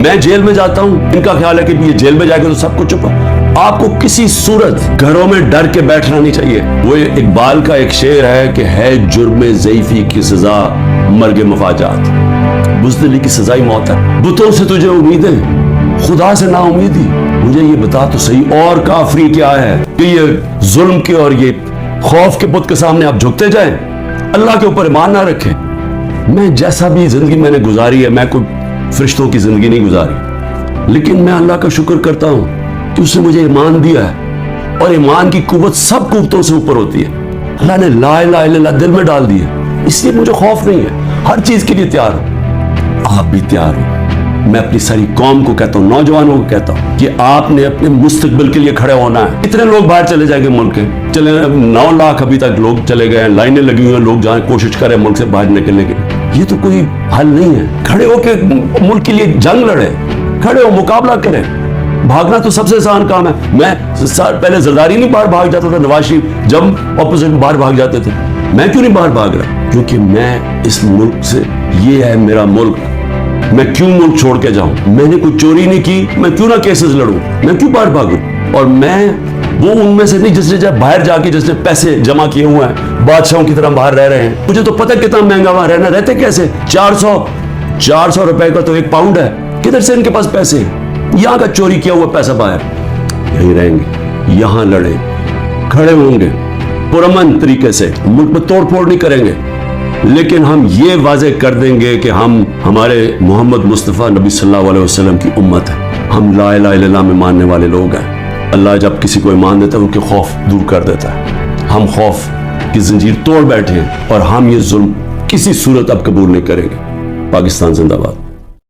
میں جیل میں جاتا ہوں، ان کا خیال ہے کہ یہ جیل میں جائے گا تو سب کچھ چھپا۔ آپ کو کسی صورت گھروں میں ڈر کے بیٹھنا نہیں چاہیے۔ وہ اقبال کا ایک شعر ہے کہ ہے جرم ضعیفی کی سزا مرگ مفاجات، بزدلی کی سزائی موت ہے۔ بتوں سے تجھے امیدیں، خدا سے نا امیدی، مجھے یہ بتا تو صحیح اور کافری کیا ہے کہ یہ ظلم کے اور یہ خوف کے بت کے سامنے آپ جھکتے جائیں، اللہ کے اوپر ایمان نہ رکھیں۔ میں جیسا بھی زندگی میں نے گزاری ہے، میں کوئی فرشتوں کی زندگی نہیں گزاری، لیکن میں اللہ کا شکر کرتا ہوں کہ اس نے مجھے ایمان دیا ہے، اور ایمان کی قوت سب قوتوں سے اوپر ہوتی ہے۔ اللہ نے لا الہ الا اللہ دل میں ڈال دی ہے، اس لیے مجھے خوف نہیں ہے، ہر چیز کے لیے تیار ہوں۔ آپ بھی تیار ہوں۔ میں اپنی ساری قوم کو کہتا ہوں، نوجوانوں کو کہتا ہوں کہ آپ نے اپنے مستقبل کے لیے کھڑے ہونا ہے۔ اتنے لوگ باہر چلے جائیں گے ملک کے، چلے 9 لاکھ ابھی تک لوگ چلے گئے ہیں، لائنیں لگی ہوئی ہیں، لوگ جہاں کوشش کریں ملک سے باہر نکلنے کی۔ یہ تو کوئی حل نہیں ہے۔ کھڑے ہو کے ملک کے لیے جنگ لڑے، کھڑے ہو مقابلہ کریں۔ بھاگنا تو سب سے آسان کام ہے۔ میں پہلے زرداری نہیں باہر بھاگ جاتا تھا، نواز شریف جب اپوزٹ باہر بھاگ جاتے تھے، میں کیوں نہیں باہر بھاگ رہا؟ کیونکہ میں اس ملک سے، یہ ہے میرا ملک، میں کیوں ملک چھوڑ کے جاؤں؟ میں نے کوئی چوری نہیں کی، میں کیوں نہ کیسز لڑوں؟ میں کیوں باہر بھاگوں؟ اور میں وہ ان میں سے نہیں جس نے جب باہر جا کے جس نے پیسے جمع کیے ہوئے ہیں، بادشاہوں کی طرح باہر رہ رہے ہیں۔ مجھے تو پتہ کتنا مہنگا وہاں رہنا، رہتے کیسے؟ 400 روپے کا تو 1 پاؤنڈ ہے، کدھر سے ان کے پاس پیسے؟ یہاں کا چوری کیا ہوا پیسہ باہر۔ یہیں رہیں گے، یہاں لڑیں، کھڑے ہوں گے پرامن طریقے سے، ملک میں توڑ پھوڑ نہیں کریں گے، لیکن ہم یہ واضح کر دیں گے کہ ہم ہمارے محمد مصطفیٰ نبی صلی اللہ علیہ وسلم کی امت ہے، ہم لا الہ الا اللہ میں ماننے والے لوگ ہیں۔ اللہ جب کسی کو ایمان دیتا ہے ان کے خوف دور کر دیتا ہے۔ ہم خوف کی زنجیر توڑ بیٹھے ہیں، اور ہم یہ ظلم کسی صورت اب قبول نہیں کریں گے۔ پاکستان زندہ باد۔